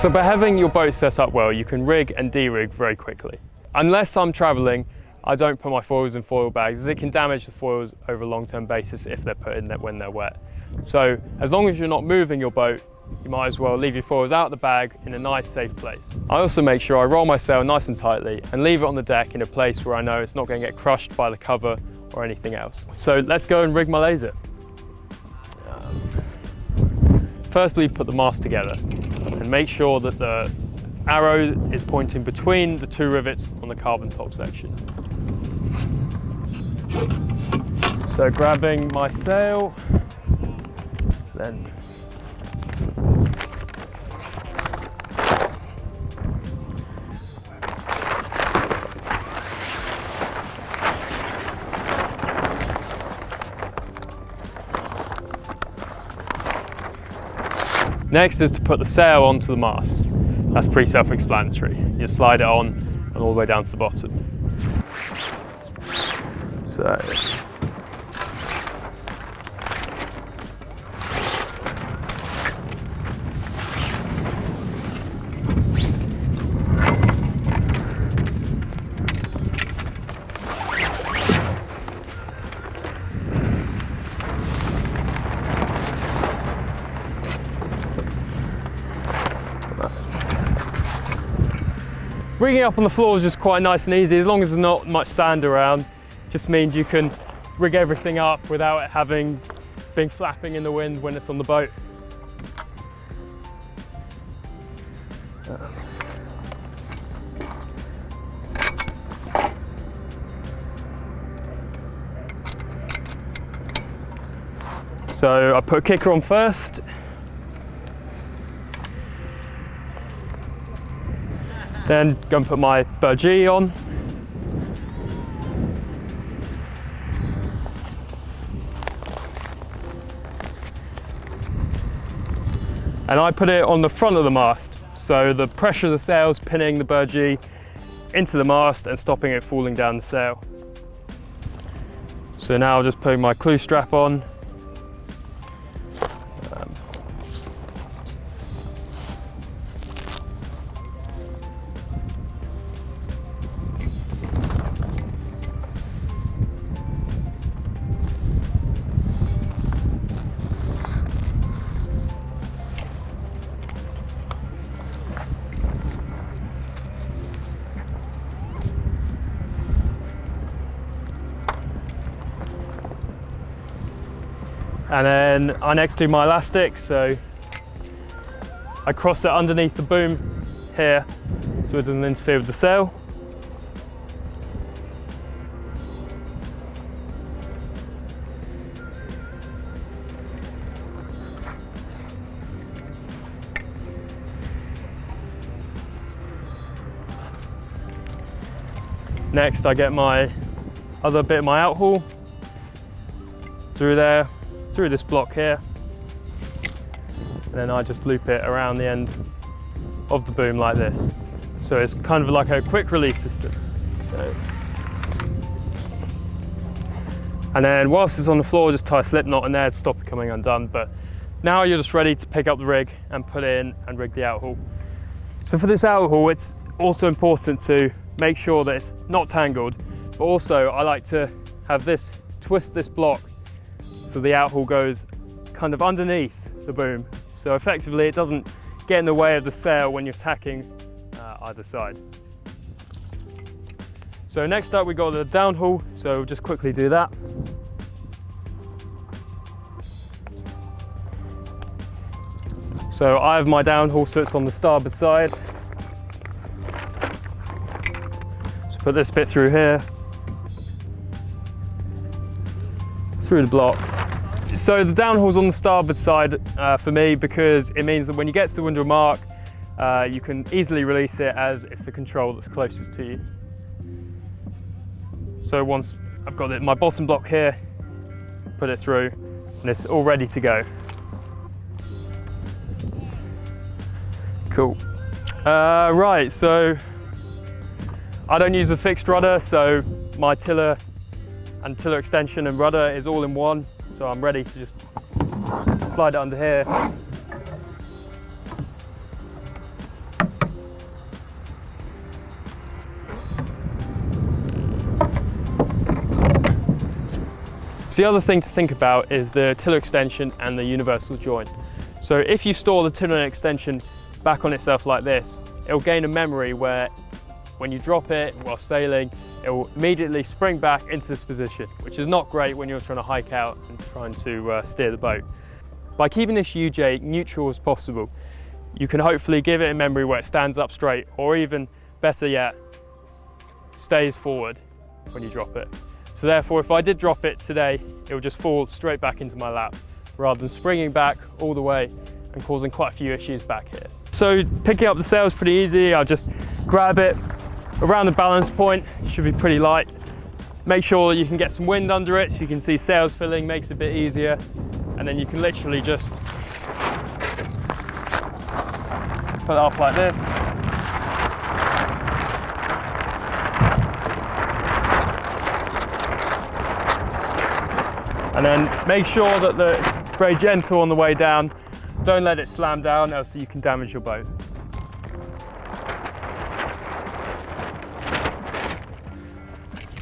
So by having your boat set up well, you can rig and de-rig very quickly. Unless I'm traveling, I don't put my foils in foil bags as it can damage the foils over a long-term basis if they're put in there when they're wet. So as long as you're not moving your boat, you might as well leave your foils out of the bag in a nice safe place. I also make sure I roll my sail nice and tightly and leave it on the deck in a place where I know it's not going to get crushed by the cover or anything else. So let's go and rig my laser. Firstly, put the mast together and make sure that the arrow is pointing between the two rivets on the carbon top section. So grabbing my sail, then next is to put the sail onto the mast. That's pretty self-explanatory. You slide it on and all the way down to the bottom. So rigging up on the floor is just quite nice and easy as long as there's not much sand around. Just means you can rig everything up without it being flapping in the wind when it's on the boat. So I put a kicker on first. Then go and put my burgee on. And I put it on the front of the mast. So the pressure of the sail's pinning the burgee into the mast and stopping it falling down the sail. So now I'll just put my clew strap on. And then I next do my elastic, so I cross it underneath the boom here so it doesn't interfere with the sail. Next I get my other bit of my outhaul through there, through this block here, and then I just loop it around the end of the boom like this. So it's kind of like a quick release system. So, and then whilst it's on the floor, just tie a slip knot in there to stop it coming undone. But now you're just ready to pick up the rig and put it in and rig the outhaul. So for this outhaul, it's also important to make sure that it's not tangled, but also I like to have this, twist this block so the outhaul goes kind of underneath the boom. So effectively it doesn't get in the way of the sail when you're tacking either side. So next up we got the downhaul, so we'll just quickly do that. So I have my downhaul so it's on the starboard side. So put this bit through here, through the block. So the downhaul's on the starboard side for me because it means that when you get to the windward mark, you can easily release it as it's the control that's closest to you. So once I've got my bottom block here, put it through and it's all ready to go. Cool. Right, so I don't use a fixed rudder, so my tiller and tiller extension and rudder is all in one. So I'm ready to just slide it under here. So the other thing to think about is the tiller extension and the universal joint. So if you store the tiller extension back on itself like this, it'll gain a memory where when you drop it while sailing, it will immediately spring back into this position, which is not great when you're trying to hike out and trying to steer the boat. By keeping this UJ neutral as possible, you can hopefully give it a memory where it stands up straight, or even better yet, stays forward when you drop it. So therefore, if I did drop it today, it would just fall straight back into my lap, rather than springing back all the way and causing quite a few issues back here. So picking up the sail is pretty easy. I'll just grab it around the balance point. It should be pretty light. Make sure you can get some wind under it so you can see sails filling, makes it a bit easier. And then you can literally just put it up like this. And then make sure that it's very gentle on the way down. Don't let it slam down, else you can damage your boat.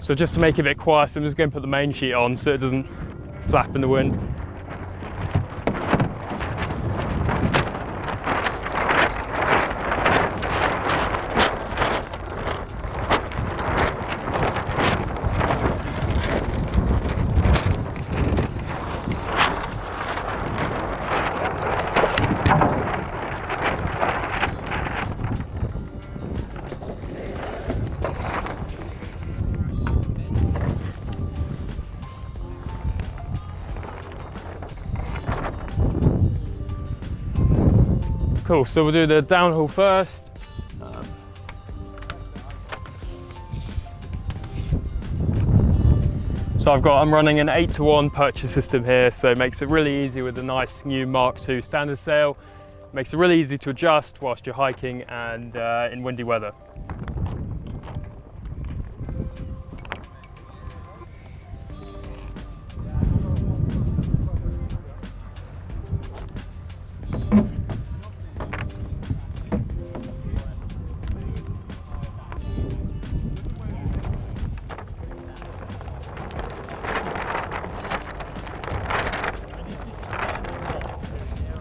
So just to make it a bit quiet, I'm just going to put the main sheet on so it doesn't flap in the wind. Cool, so we'll do the downhaul first. So I'm running an 8-to-1 purchase system here, so it makes it really easy with the nice new Mark II standard sail. Makes it really easy to adjust whilst you're hiking and in windy weather.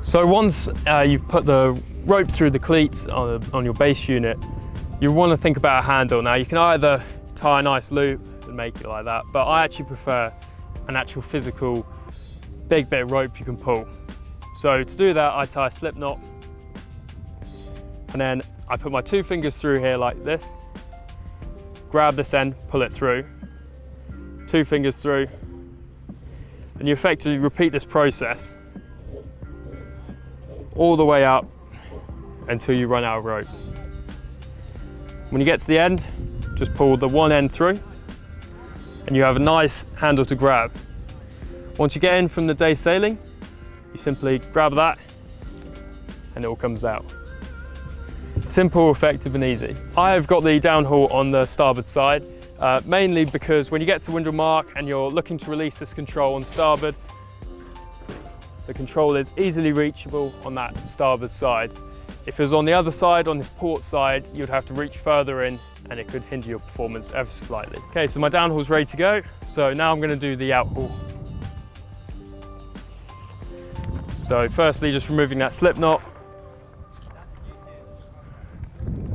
So once you've put the rope through the cleats on your base unit, you want to think about a handle. Now you can either tie a nice loop and make it like that, but I actually prefer an actual physical big bit of rope you can pull. So to do that, I tie a slip knot, and then I put my 2 fingers through here like this, grab this end, pull it through, 2 fingers through, and you effectively repeat this process all the way up until you run out of rope. When you get to the end, just pull the one end through and you have a nice handle to grab. Once you get in from the day sailing, you simply grab that and it all comes out. Simple, effective and easy. I have got the downhaul on the starboard side, mainly because when you get to windward mark and you're looking to release this control on starboard, the control is easily reachable on that starboard side. If it was on the other side, on this port side, you'd have to reach further in and it could hinder your performance ever so slightly. Okay, so my downhaul's ready to go. So now I'm going to do the outhaul. So firstly, just removing that slip knot.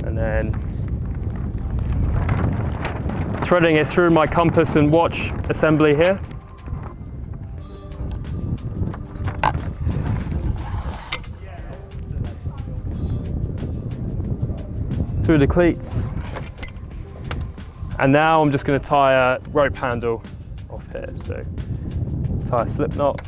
And then threading it through my compass and watch assembly here. Through the cleats, and now I'm just going to tie a rope handle off here. So tie a slip knot,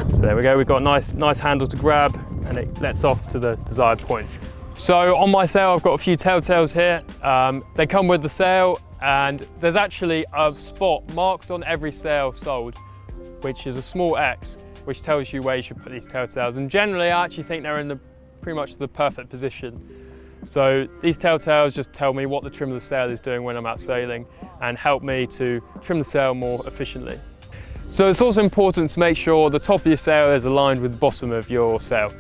so there we go, we've got a nice handle to grab and it lets off to the desired point. So on my sail I've got a few telltales here. They come with the sail, and there's actually a spot marked on every sail sold, which is a small X, which tells you where you should put these telltales. And generally, I actually think they're in pretty much the perfect position. So these telltales just tell me what the trim of the sail is doing when I'm out sailing and help me to trim the sail more efficiently. So it's also important to make sure the top of your sail is aligned with the bottom of your sail.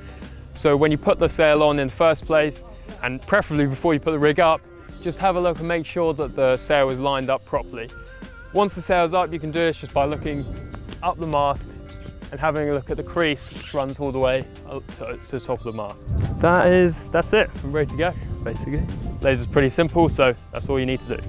So when you put the sail on in the first place, and preferably before you put the rig up, just have a look and make sure that the sail is lined up properly. Once the sail's up, you can do this just by looking up the mast and having a look at the crease, which runs all the way up to the top of the mast. That's it, I'm ready to go, basically. Laser's pretty simple, so that's all you need to do.